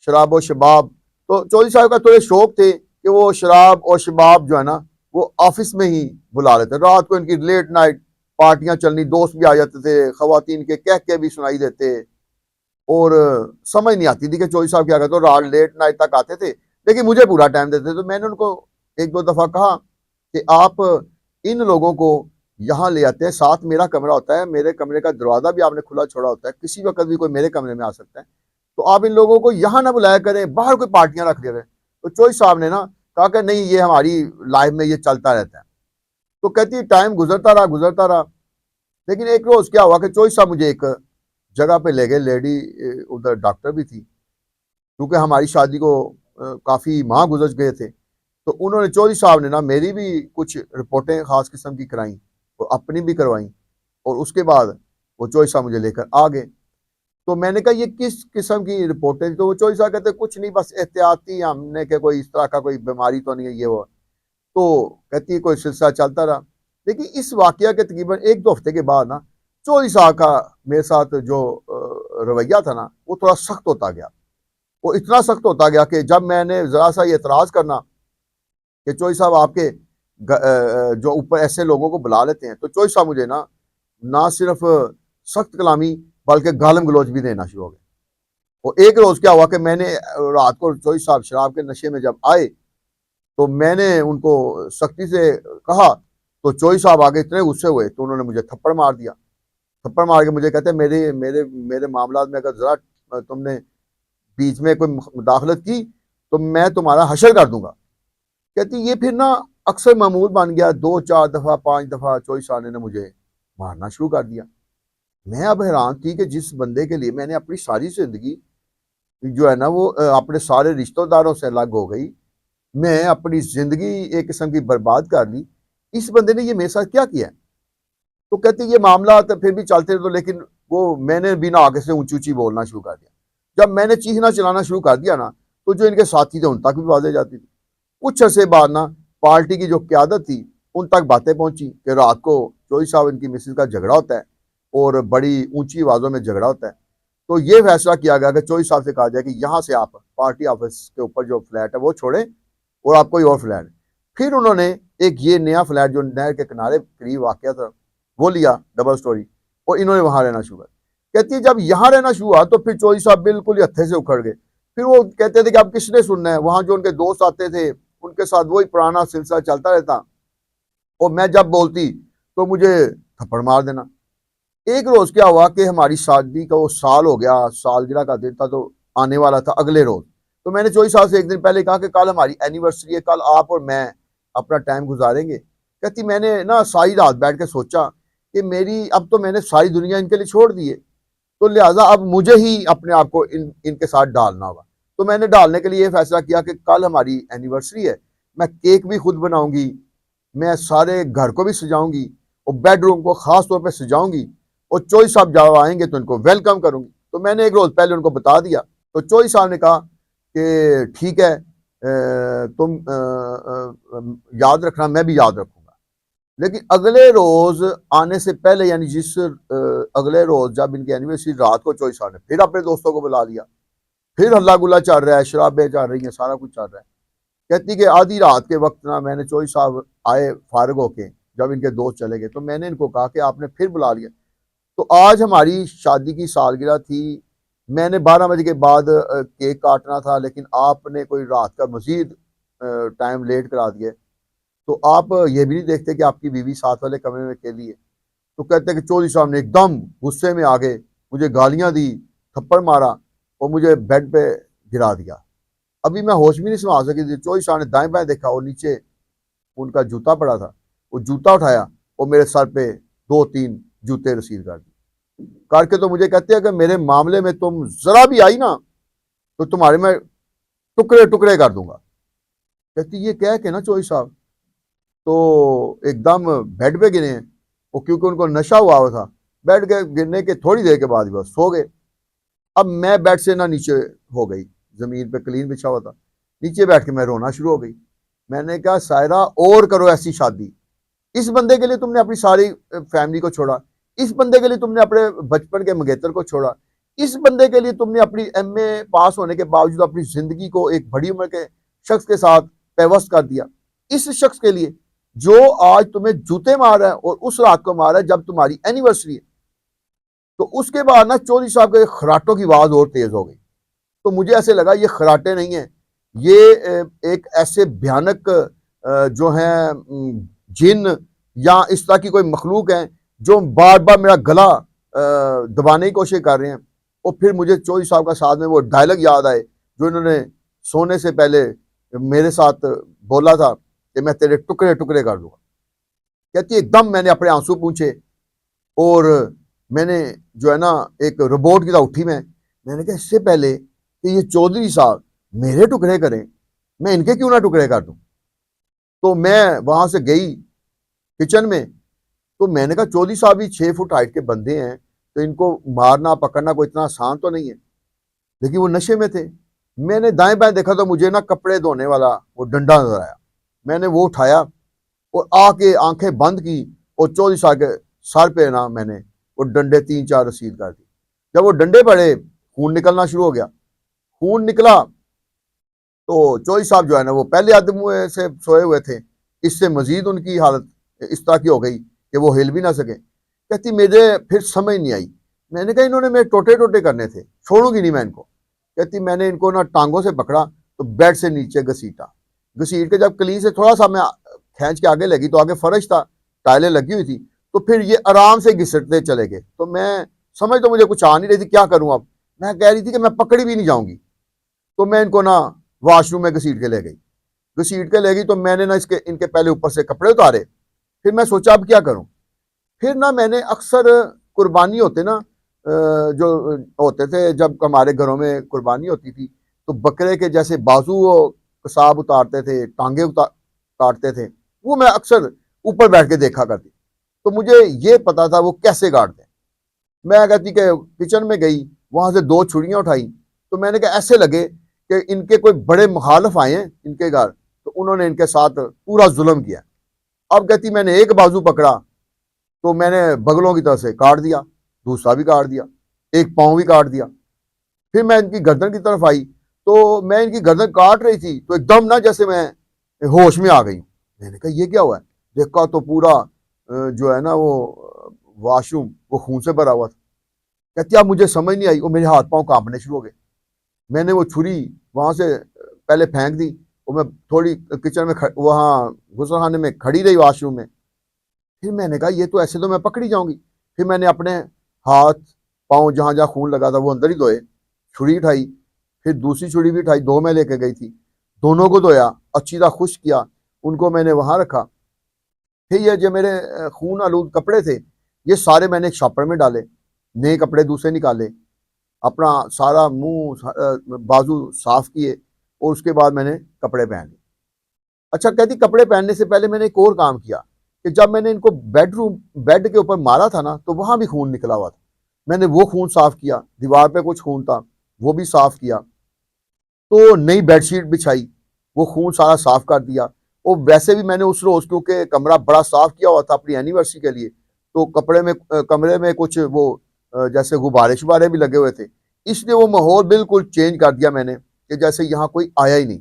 شراب و شباب. تو چودھری صاحب کا تھوڑے شوق تھے کہ وہ شراب اور شباب جو ہے نا وہ آفس میں ہی بلا لیتے. رات کو ان کی لیٹ نائٹ پارٹیاں چلنی, دوست بھی آ جاتے تھے, خواتین کے کہہ بھی سنائی دیتے, اور سمجھ نہیں آتی تھی کہ چودھری صاحب کیا کرتے. رات لیٹ نائٹ تک آتے تھے لیکن مجھے پورا ٹائم دیتے. تو میں نے ان کو 1-2 دفعہ کہا کہ آپ ان لوگوں کو یہاں لے آتے ہیں, ساتھ میرا کمرہ ہوتا ہے, میرے کمرے کا دروازہ بھی آپ نے کھلا چھوڑا ہوتا ہے, کسی وقت بھی کوئی میرے کمرے میں آ سکتا ہے, تو آپ ان لوگوں کو یہاں نہ بلایا کریں, باہر کوئی پارٹیاں رکھ دے رہے. تو چودھری صاحب نے نا کہا کہ نہیں یہ ہماری لائف میں یہ چلتا رہتا ہے. تو کہتی ٹائم گزرتا رہا. لیکن ایک روز کیا ہوا کہ چودھری صاحب مجھے ایک جگہ پہ لے گئے, لیڈی ادھر ڈاکٹر بھی تھی, کیونکہ ہماری شادی کو کافی ماہ گزر گئے تھے. تو انہوں نے چودھری صاحب نے نا میری بھی کچھ رپورٹیں خاص قسم کی کرائیں اور اپنی بھی کروائیں, اور اس کے بعد وہ چودھری صاحب مجھے لے کر آ گئے. تو میں نے کہا یہ کس قسم کی رپورٹیں؟ تو وہ چودھری صاحب کہتے کچھ نہیں, بس احتیاطی ہم نے کہ کوئی اس طرح کا کوئی بیماری تو نہیں ہے یہ وہ. تو کہتی ہے کوئی سلسلہ چلتا رہا. لیکن اس واقعہ کے تقریباً 1-2 ہفتے کے بعد نا چودھری صاحب کا میرے ساتھ جو رویہ تھا نا وہ تھوڑا سخت ہوتا گیا. وہ اتنا سخت ہوتا گیا کہ جب میں نے ذرا سا یہ اعتراض کرنا کہ چودھری صاحب آپ کے جو اوپر ایسے لوگوں کو بلا لیتے ہیں, تو چودھری صاحب مجھے نہ صرف سخت کلامی بلکہ گالم گلوچ بھی دینا شروع ہو گئے. اور ایک روز کیا ہوا کہ میں نے رات کو چودھری صاحب شراب کے نشے میں جب آئے تو میں نے ان کو سختی سے کہا, تو چودھری صاحب آگے اتنے غصے ہوئے تو انہوں نے مجھے تھپڑ مار دیا. تھپڑ مار کے مجھے کہتے میرے معاملات میں اگر ذرا تم نے بیچ میں کوئی مداخلت کی تو میں تمہارا حشر کر دوں گا. کہتی یہ پھر نا اکثر معمول بن گیا, 2-4 دفعہ 5 دفعہ چودھری صاحب نے مجھے مارنا شروع کر دیا. میں اب حیران تھی کہ جس بندے کے لیے میں نے اپنی ساری زندگی جو ہے نا وہ اپنے سارے رشتہ داروں سے الگ ہو گئی, میں اپنی زندگی ایک قسم کی برباد کر لی, اس بندے نے یہ میرے ساتھ کیا کیا ہے؟ تو کہتے یہ معاملات پھر بھی چلتے رہے, لیکن وہ میں نے بھی نہ آگے سے اونچی اونچی بولنا شروع کر دیا. جب میں نے چیخنا چلانا شروع کر دیا نا تو جو ان کے ساتھی تھے ان تک بھی باتیں جاتی تھی. کچھ عرصے بعد نا پارٹی کی جو قیادت تھی ان تک باتیں پہنچی کہ رات کو چودھری صاحب ان کی مسز کا جھگڑا ہوتا ہے اور بڑی اونچی آوازوں میں جھگڑا ہوتا ہے. تو یہ فیصلہ کیا گیا کہ چودھری صاحب سے کہا جائے کہ یہاں سے آپ پارٹی آفس کے اوپر جو فلیٹ ہے وہ چھوڑیں اور آپ کوئی اور فلیٹ. پھر انہوں نے ایک یہ نیا فلیٹ جو نہر کے کنارے قریب واقع تھا وہ لیا, ڈبل سٹوری, اور انہوں نے وہاں رہنا شروع کر. کہتی ہے جب یہاں رہنا شروع ہوا تو پھر چودھری صاحب بالکل ہی ہتھے سے اکھڑ گئے. پھر وہ کہتے تھے کہ اب کس نے سننا ہے, وہاں جو ان کے دوست آتے تھے ان کے ساتھ وہی پرانا سلسلہ چلتا رہتا, اور میں جب بولتی تو مجھے تھپڑ مار دینا۔ ایک روز کیا ہوا کہ ہماری شادی کا وہ سال ہو گیا، سالگرہ کا دن تھا تو آنے والا تھا اگلے روز، تو میں نے چوئی صاحب سے ایک دن پہلے کہا کہ کل ہماری اینیورسری ہے، کل آپ اور میں اپنا ٹائم گزاریں گے۔ کہتی میں نے نا ساری رات بیٹھ کے سوچا کہ اب تو میں نے ساری دنیا ان کے لیے چھوڑ دی ہے، تو لہٰذا اب مجھے ہی اپنے آپ کو ان کے ساتھ ڈالنا ہوگا۔ تو میں نے ڈالنے کے لیے یہ فیصلہ کیا کہ کل ہماری اینیورسری ہے، میں کیک بھی خود بناؤں گی، میں سارے گھر کو بھی سجاؤں گی اور بیڈ روم کو خاص طور پہ سجاؤں گی، اور چوئی صاحب جب آئیں گے تو ان کو ویلکم کروں گی۔ تو میں نے ایک روز پہلے ان کو بتا دیا، تو چوئی صاحب نے کہا کہ ٹھیک ہے، تم یاد رکھنا، میں بھی یاد رکھوں گا۔ لیکن اگلے روز آنے سے پہلے، یعنی جس اگلے روز جب ان کی اینیورسری، رات کو چوئی صاحب نے پھر اپنے دوستوں کو بلا لیا، پھر ہلا گلا چل رہا ہے، شرابیں چل رہی ہیں، سارا کچھ چل رہا ہے۔ کہتی کہ آدھی رات کے وقت نا میں نے چوئی صاحب آئے فارغ ہو کے، جب ان کے دوست چلے گئے تو میں نے ان کو کہا کہ آپ نے پھر بلا لیا۔ تو آج ہماری شادی کی سالگرہ تھی، میں نے 12 بجے کے بعد کیک کاٹنا تھا، لیکن آپ نے کوئی رات کا مزید ٹائم لیٹ کرا دیا، تو آپ یہ بھی نہیں دیکھتے کہ آپ کی بیوی ساتھ والے کمرے میں اکیلی ہے۔ تو کہتے ہیں کہ چودھری صاحب نے ایک دم غصے میں آگے مجھے گالیاں دی، تھپڑ مارا اور مجھے بیڈ پہ گرا دیا۔ ابھی میں ہوش بھی نہیں سنبھال سکی تھی، چودھری صاحب نے دائیں بائیں دیکھا اور نیچے ان کا جوتا پڑا تھا، وہ جوتا اٹھایا اور میرے سر پہ 2-3 جوتے رسید کر کے تو مجھے کہتے ہیں کہ میرے معاملے میں تم ذرا بھی آئی نا تو تمہارے میں ٹکڑے ٹکڑے کر دوں گا۔ کہتی یہ کہہ کے نا چوئی صاحب تو ایک دم بیڈ پہ گرے ہیں، وہ کیونکہ ان کو نشہ ہوا تھا، بیڈ کے گرنے کے تھوڑی دیر کے بعد بس سو گئے۔ اب میں بیڈ سے نہ نیچے ہو گئی، زمین پہ کلین بچھا ہوا تھا، نیچے بیٹھ کے میں رونا شروع ہو گئی۔ میں نے کہا سائرہ اور کرو ایسی شادی، اس بندے کے لیے تم نے اپنی ساری فیملی کو چھوڑا، اس بندے کے لیے تم نے اپنے بچپن کے منگیتر کو چھوڑا، اس بندے کے لیے تم نے اپنی ایم اے پاس ہونے کے باوجود اپنی زندگی کو ایک بڑی عمر کے شخص کے ساتھ پیوست کر دیا، اس شخص کے لیے جو آج تمہیں جوتے مار رہا ہے اور اس رات کو مار رہا ہے جب تمہاری اینیورسری ہے۔ تو اس کے بعد نا چودھری صاحب کے خراٹوں کی آواز اور تیز ہو گئی۔ تو مجھے ایسے لگا یہ خراٹے نہیں ہیں، یہ ایک ایسے بھیانک جو ہیں جن یا اس طرح کی کوئی مخلوق ہیں جو بار بار میرا گلا دبانے کی کوشش کر رہے ہیں۔ اور پھر مجھے چودھری صاحب کا ساتھ میں وہ ڈائلاگ یاد آئے جو انہوں نے سونے سے پہلے میرے ساتھ بولا تھا کہ میں تیرے ٹکڑے ٹکڑے کر دوں گا۔ کہتی ایک دم میں نے اپنے آنسو پونچھے اور میں نے جو ہے نا ایک روبوٹ کی طرح اٹھی، میں نے کہا اس سے پہلے کہ یہ چودھری صاحب میرے ٹکڑے کریں، میں ان کے کیوں نہ ٹکڑے کر دوں۔ تو میں وہاں سے گئی کچن میں، تو میں نے کہا چودھری صاحب بھی 6 فٹ ہائٹ کے بندے ہیں، تو ان کو مارنا پکڑنا کوئی اتنا آسان تو نہیں ہے، لیکن وہ نشے میں تھے۔ میں نے دائیں بائیں دیکھا تو مجھے نا کپڑے دھونے والا وہ ڈنڈا نظر آیا، میں نے وہ اٹھایا اور آ کے آنکھیں بند کی اور چودھری صاحب کے سر پہ نا میں نے وہ ڈنڈے 3-4 رسید کر دی۔ جب وہ ڈنڈے پڑے خون نکلنا شروع ہو گیا، خون نکلا تو چودھری صاحب جو ہے نا وہ پہلے آدمی سے سوئے ہوئے تھے، اس سے مزید ان کی حالت اس طرح کی ہو گئی کہ وہ ہل بھی نہ سکے۔ کہتی مجھے پھر سمجھ نہیں آئی، میں نے کہا انہوں نے میرے ٹوٹے ٹوٹے کرنے تھے، چھوڑوں گی نہیں میں ان کو۔ کہتی میں نے ان کو نا ٹانگوں سے پکڑا تو بیڈ سے نیچے گھسیٹ کے جب کلین سے تھوڑا سا میں کھینچ کے آگے لگی تو آگے فرش تھا، ٹائلیں لگی ہوئی تھی، تو پھر یہ آرام سے گھسٹتے چلے گئے۔ تو میں سمجھ تو مجھے کچھ آ نہیں رہی تھی، کیا کروں اب؟ میں کہہ رہی تھی کہ میں پکڑی بھی نہیں جاؤں گی۔ تو میں ان کو نا واش روم میں گھسیٹ کے لے گئی تو میں نے نا ان کے پہلے اوپر سے کپڑے اتارے۔ پھر میں سوچا اب کیا کروں؟ پھر نا میں نے اکثر قربانی ہوتے نا جو ہوتے تھے، جب ہمارے گھروں میں قربانی ہوتی تھی تو بکرے کے جیسے بازو وہ قصاب اتارتے تھے، ٹانگیں کاٹتے تھے، وہ میں اکثر اوپر بیٹھ کے دیکھا کرتی۔ تو مجھے یہ پتا تھا وہ کیسے کاٹتے ہیں۔ میں کہتی کہ کچن میں گئی، وہاں سے 2 چھڑیاں اٹھائی، تو میں نے کہا ایسے لگے کہ ان کے کوئی بڑے مخالف آئے ہیں ان کے گھر، تو انہوں نے ان کے ساتھ پورا ظلم کیا۔ اب کہتی میں نے ایک بازو پکڑا تو میں نے بغلوں کی طرف سے کاٹ دیا، دوسرا بھی کاٹ دیا، ایک پاؤں بھی کاٹ دیا۔ پھر میں ان کی گردن کی طرف آئی تو میں ان کی گردن کاٹ رہی تھی تو ایک دم نا جیسے میں ہوش میں آ گئی۔ میں نے کہا یہ کیا ہوا ہے؟ دیکھا تو پورا جو ہے نا وہ واش روم وہ خون سے بھرا ہوا تھا۔ کہتی اب مجھے سمجھ نہیں آئی اور میرے ہاتھ پاؤں کانپنے شروع ہو گئے۔ میں نے وہ چھری وہاں سے پہلے پھینک دی اور میں تھوڑی کچن میں وہاں غسل خانے میں کھڑی رہی واش روم میں، پھر میں نے کہا یہ تو ایسے تو میں پکڑی جاؤں گی. پھر میں نے اپنے ہاتھ پاؤں جہاں جہاں خون لگا تھا وہ اندر ہی دھوئے, چھری اٹھائی, پھر دوسری چھری بھی اٹھائی, 2 میں لے کے گئی تھی, دونوں کو دھویا, اچھی طرح خشک کیا, ان کو میں نے وہاں رکھا. پھر یہ جو میرے خون آلود کپڑے تھے یہ سارے میں نے ایک شاپر میں ڈالے, نئے کپڑے دوسرے نکالے, اپنا سارا منہ بازو صاف کیے, اور اس کے بعد میں نے کپڑے پہن لیے. اچھا کہتی کپڑے پہننے سے پہلے میں نے ایک اور کام کیا کہ جب میں نے ان کو بیڈ کے اوپر مارا تھا نا تو وہاں بھی خون نکلا ہوا تھا, میں نے وہ خون صاف کیا, دیوار پہ کچھ خون تھا وہ بھی صاف کیا, تو نئی بیڈ شیٹ بچھائی, وہ خون سارا صاف کر دیا. اور ویسے بھی میں نے اس روز کیونکہ کمرہ بڑا صاف کیا ہوا تھا اپنی اینیورسری کے لیے, تو کمرے میں کچھ وہ جیسے غبارے شبارے بھی لگے ہوئے تھے, اس لیے وہ ماحول بالکل چینج کر دیا میں نے کہ جیسے یہاں کوئی آیا ہی نہیں.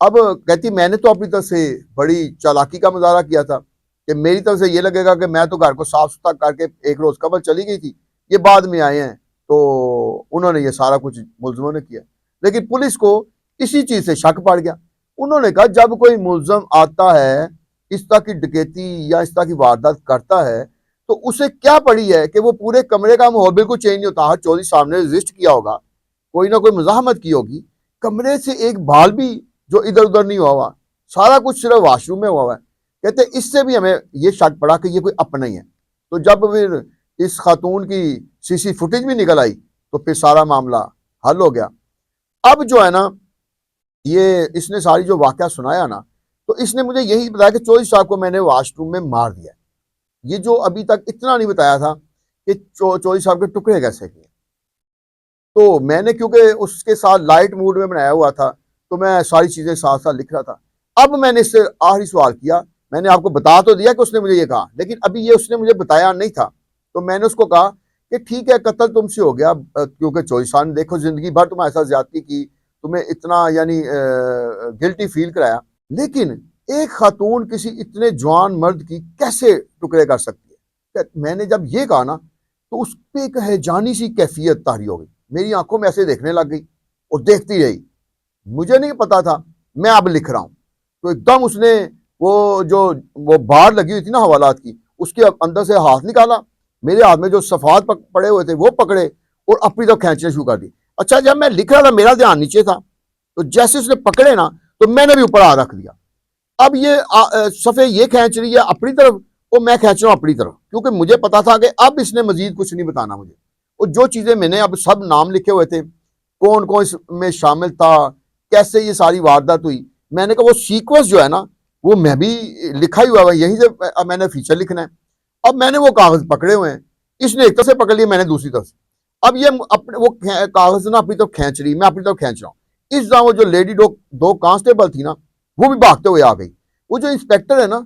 اب کہتی میں نے تو اپنی طرف سے بڑی چالاکی کا مظاہرہ کیا تھا کہ میری طرف سے یہ لگے گا کہ میں تو گھر کو صاف ستھرا کر کے ایک روز قبل چلی گئی تھی, یہ بعد میں آئے ہیں تو انہوں نے یہ سارا کچھ ملزموں نے کیا. لیکن پولیس کو اسی چیز سے شک پڑ گیا. انہوں نے کہا جب کوئی ملزم آتا ہے اس طرح کی ڈکیتی یا اس طرح کی واردات کرتا ہے تو اسے کیا پڑی ہے کہ وہ پورے کمرے کا ماحول بالکل چینج نہیں ہوتا. ہر چودھری صاحب نے رجسٹ کیا ہوگا, کوئی نہ کوئی مزاحمت کی ہوگی, کمرے سے ایک بال بھی جو ادھر ادھر نہیں ہوا, سارا کچھ صرف واش روم میں ہوا ہے. کہتے اس سے بھی ہمیں یہ شک پڑا کہ یہ کوئی اپنا ہی ہے. تو جب پھر اس خاتون کی سی فوٹیج بھی نکل آئی تو پھر سارا معاملہ حل ہو گیا. اب جو ہے نا یہ اس نے ساری جو واقعہ سنایا نا تو اس نے مجھے یہی بتایا کہ چودھری صاحب کو میں نے واش روم میں مار دیا. یہ جو ابھی تک اتنا نہیں بتایا تھا کہ چودھری صاحب کے ٹکڑے کیسے کیے. تو میں نے کیونکہ اس کے ساتھ لائٹ موڈ میں بنایا ہوا تھا تو میں ساری چیزیں ساتھ ساتھ لکھ رہا تھا. اب میں نے اس سے آخری سوال کیا, میں نے آپ کو بتا تو دیا کہ اس نے مجھے یہ کہا, لیکن ابھی یہ اس نے مجھے بتایا نہیں تھا. تو میں نے اس کو کہا کہ ٹھیک ہے قتل تم سے ہو گیا کیونکہ چودھری صاحب نے دیکھو زندگی بھر تمہارے ساتھ زیادتی کی, تمہیں اتنا یعنی گلٹی فیل کرایا, لیکن ایک خاتون کسی اتنے جوان مرد کی کیسے ٹکڑے کر سکتی ہے. میں نے جب یہ کہا نا تو اس پہ ایک ہیجانی سی کیفیت طاری ہو گئی, میری آنکھوں میں ایسے دیکھنے لگ گئی اور دیکھتی رہی. مجھے نہیں پتا تھا, میں اب لکھ رہا ہوں تو ایک دم اس نے وہ بار لگی ہوئی تھی نا حوالات کی, اس کے اندر سے ہاتھ نکالا, میرے ہاتھ میں جو صفحات پڑے ہوئے تھے وہ پکڑے اور اپنی طرف کھینچنے شروع کر دی. اچھا جب میں لکھ رہا تھا میرا دھیان نیچے تھا, تو جیسے اس نے پکڑے نا تو میں نے بھی اوپر ہاتھ رکھ دیا. اب یہ صفحے یہ کھینچ رہی ہے اپنی طرف اور میں کھینچ رہا ہوں اپنی طرف, کیونکہ مجھے پتا تھا کہ اب اس نے مزید کچھ نہیں بتانا مجھے. اور جو چیزیں میں نے اب سب نام لکھے ہوئے تھے, کون کون اس میں شامل تھا, کیسے یہ ساری واردات ہوئی, میں نے کہا وہ سیکوینس جو ہے نا وہ میں بھی لکھا ہی ہوا ہے, یہیں سے میں نے فیچر لکھنا ہے. اب میں نے وہ کاغذ پکڑے ہوئے ہیں, اس نے ایک طرف سے پکڑ لیے, میں نے دوسری طرف سے. اب یہ وہ کاغذ نا اپنی طرف کھینچ رہی, میں اپنی طرف کھینچ رہا ہوں. اس طرح وہ جو لیڈی 2 کانسٹیبل تھی نا وہ بھی بھاگتے ہوئے آ گئی. وہ جو انسپیکٹر ہے نا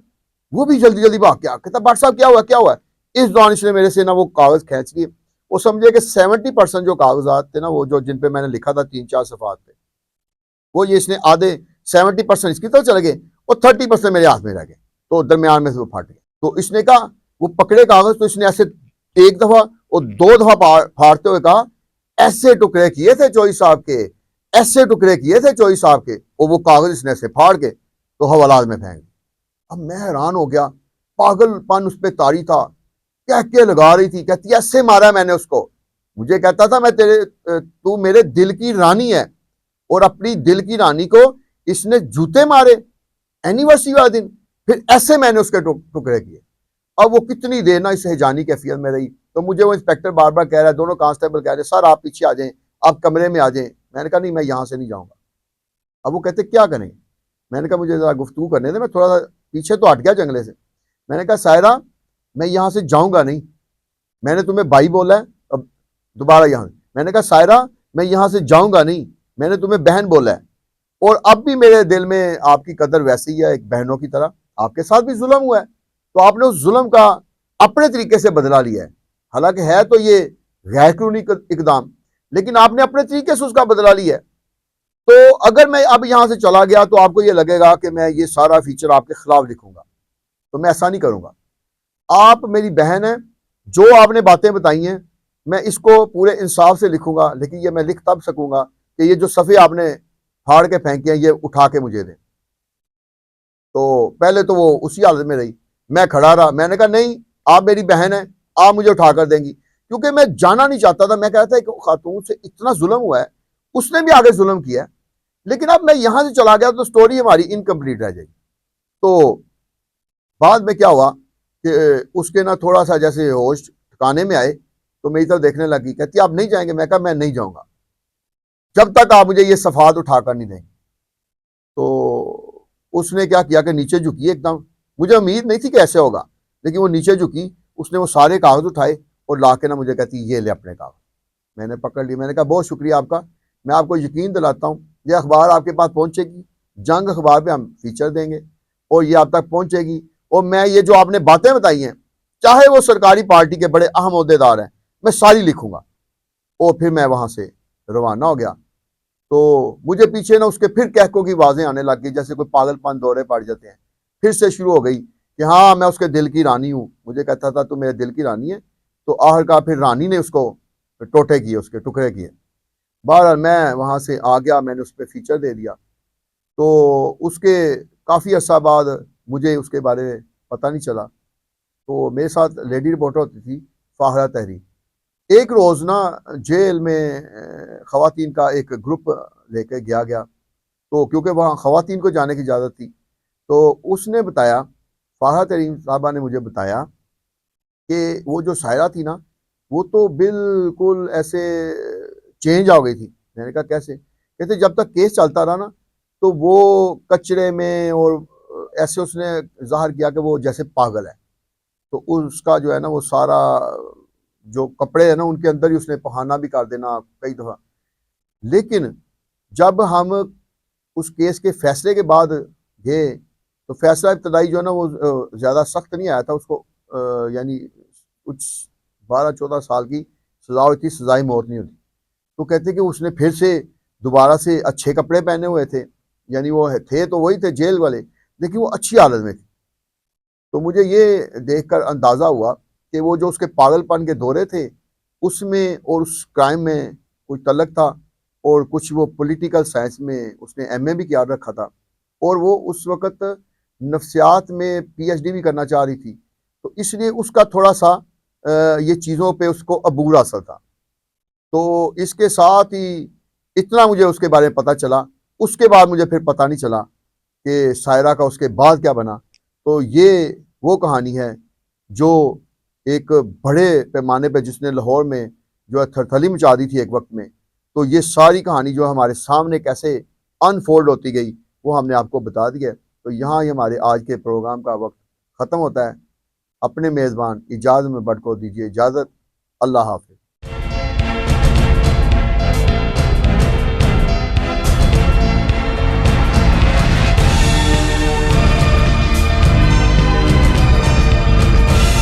وہ بھی جلدی جلدی بھاگ کے آ کہتا ڈاکٹر صاحب کیا ہوا. اس دوران اس نے میرے سے نا وہ کاغذ کھینچ لیے. وہ سمجھے کہ 70% جو کاغذات تھے نا وہ جو جن پہ میں نے لکھا تھا 3-4 صفحات پہ, وہ یہ اس نے آدھے 70% اس کی طرف چلے گئے اور 30% میرے ہاتھ میں رہ گئے, تو درمیان میں سے وہ پھٹ گئے. تو اس نے کہا وہ پکڑے کاغذ تو اس نے ایسے ایک دفعہ اور 2 دفعہ پھاڑتے ہوئے کہا ایسے ٹکڑے کیے تھے چودھری صاحب کے, ایسے ٹکڑے کیے تھے چودھری صاحب کے. اور وہ کاغذ اس نے ایسے پھاڑ کے تو حوالات میں پھینک. اب میں حیران ہو گیا, پاگل پن اس پہ طاری تھا, کہہ کے لگا رہی تھی, کہتی ایسے مارا میں نے اس کو. مجھے کہتا تھا تو میرے دل کی رانی ہے, اور اپنی دل کی رانی کو اس نے جوتے مارے اینیورسری والے دن, پھر ایسے میں نے اس کے ٹکڑے کیے. اب وہ کتنی دیر نا اس ہیجانی کیفیت میں رہی, تو مجھے وہ انسپیکٹر بار بار کہہ رہا ہے, دونوں کانسٹیبل کہہ رہے سر آپ پیچھے آ جائیں, آپ کمرے میں آ جائیں. میں نے کہا نہیں میں یہاں سے نہیں جاؤں گا. اب وہ کہتے کیا کریں, میں نے کہا مجھے ذرا گفتگو کرنے دیں, میں تھوڑا سا پیچھے تو ہٹ گیا جنگلے سے. میں نے کہا سائرہ میں یہاں سے جاؤں گا نہیں, میں نے تمہیں بھائی بولا ہے, اب دوبارہ یہاں میں نے کہا سائرہ میں یہاں سے جاؤں گا نہیں, میں نے تمہیں بہن بولا ہے, اور اب بھی میرے دل میں آپ کی قدر ویسی ہی ہے ایک بہنوں کی طرح, آپ کے ساتھ بھی ظلم ہوا ہے, تو آپ نے اس ظلم کا اپنے طریقے سے بدلہ لیا ہے. حالانکہ ہے تو یہ غیر قانونی اقدام, لیکن آپ نے اپنے طریقے سے اس کا بدلہ لیا ہے. تو اگر میں اب یہاں سے چلا گیا تو آپ کو یہ لگے گا کہ میں یہ سارا فیچر آپ کے خلاف لکھوں گا, تو میں ایسا نہیں کروں گا. آپ میری بہن ہیں, جو آپ نے باتیں بتائی ہیں میں اس کو پورے انصاف سے لکھوں گا, لیکن یہ میں لکھ تب سکوں گا کہ یہ جو صفحے آپ نے پھاڑ کے پھینکے ہیں یہ اٹھا کے مجھے دیں. تو پہلے تو وہ اسی حالت میں رہی, میں کھڑا رہا، میں نے کہا نہیں آپ میری بہن ہیں، آپ مجھے اٹھا کر دیں گی، کیونکہ میں جانا نہیں چاہتا تھا۔ میں کہتا تھا کہ خاتون سے اتنا ظلم ہوا ہے، اس نے بھی آگے ظلم کیا ہے، لیکن اب میں یہاں سے چلا گیا تو سٹوری ہماری انکمپلیٹ رہ جائے گی۔ تو بعد میں کیا ہوا کہ اس کے نا تھوڑا سا جیسے ہوش ٹھکانے میں آئے تو میری طرف دیکھنے لگی، کہتی آپ نہیں جائیں گے؟ میں کہا میں نہیں جاؤں گا جب تک آپ مجھے یہ صفحات اٹھا کر نہیں دیں گے۔ تو اس نے کیا کیا کہ نیچے جھکی ایک دم، مجھے امید نہیں تھی کہ ایسے ہوگا، لیکن وہ نیچے جھکی، اس نے وہ سارے کاغذ اٹھائے اور لا کے نا مجھے کہتی یہ لے اپنے کاغذ۔ میں نے پکڑ لی، میں نے کہا بہت شکریہ آپ کا، میں آپ کو یقین دلاتا ہوں یہ اخبار آپ کے پاس پہنچے گی، جنگ اخبار پہ ہم فیچر دیں گے اور یہ آپ تک پہنچے گی، اور میں یہ جو آپ نے باتیں بتائی ہیں چاہے وہ سرکاری پارٹی کے بڑے اہم عہدیدار ہیں میں ساری لکھوں گا۔ اور پھر میں وہاں سے روانہ ہو گیا۔ تو مجھے پیچھے نا اس کے پھر کہکوں کی آوازیں آنے لگ گئی، جیسے کوئی پاگل پن دورے پڑ جاتے ہیں، پھر سے شروع ہو گئی کہ ہاں میں اس کے دل کی رانی ہوں۔ مجھے کہتا تھا تو میرے دل کی رانی ہے، تو آخر کا پھر رانی نے اس کو ٹوٹے کیے، اس کے ٹکڑے کیے۔ بہرحال میں وہاں سے آ گیا، میں نے اس پہ فیچر دے دیا۔ تو اس کے کافی عرصہ بعد مجھے اس کے بارے میں پتہ نہیں چلا، تو میرے ساتھ لیڈی رپورٹر ہوتی تھی فاہرہ تحریر۔ ایک روز نا جیل میں خواتین کا ایک گروپ لے کے گیا، تو کیونکہ وہاں خواتین کو جانے کی اجازت تھی، تو اس نے بتایا، فاہرہ تحریر صاحبہ نے مجھے بتایا کہ وہ جو سائرہ تھی نا وہ تو بالکل ایسے چینج ہو گئی تھی۔ میں نے کہا کیسے؟ کہتے جب تک کیس چلتا رہا نا تو وہ کچرے میں، اور ایسے اس نے ظاہر کیا کہ وہ جیسے پاگل ہے، تو اس کا جو ہے نا وہ سارا جو کپڑے ہیں نا ان کے اندر ہی اس نے پہانا بھی کر دینا کئی دفعہ۔ لیکن جب ہم اس کیس کے فیصلے کے بعد گئے تو فیصلہ ابتدائی جو ہے نا وہ زیادہ سخت نہیں آیا تھا، اس کو یعنی کچھ 12-14 سال کی سزا ہوئی تھی، سزائے موت نہیں ہوتی۔ تو کہتے کہ اس نے پھر سے دوبارہ سے اچھے کپڑے پہنے ہوئے تھے، یعنی وہ تھے تو وہی تھے جیل والے، لیکن وہ اچھی حالت میں تھے۔ تو مجھے یہ دیکھ کر اندازہ ہوا کہ وہ جو اس کے پاگل پن کے دورے تھے اس میں اور اس کرائم میں کچھ تعلق تھا، اور کچھ وہ پولیٹیکل سائنس میں اس نے ایم اے بھی کیا رکھا تھا، اور وہ اس وقت نفسیات میں پی ایچ ڈی بھی کرنا چاہ رہی تھی، تو اس لیے اس کا تھوڑا سا یہ چیزوں پہ اس کو عبور حاصل تھا۔ تو اس کے ساتھ ہی اتنا مجھے اس کے بارے میں پتہ چلا، اس کے بعد مجھے پھر پتہ نہیں چلا کہ سائرہ کا اس کے بعد کیا بنا۔ تو یہ وہ کہانی ہے جو ایک بڑے پیمانے پہ جس نے لاہور میں جو ہے تھرتھلی مچا دی تھی ایک وقت میں، تو یہ ساری کہانی جو ہمارے سامنے کیسے انفولڈ ہوتی گئی وہ ہم نے آپ کو بتا دی ہے۔ تو یہاں ہی ہمارے آج کے پروگرام کا وقت ختم ہوتا ہے۔ اپنے میزبان اجازت میں بٹ کو دیجیے اجازت، اللہ حافظ۔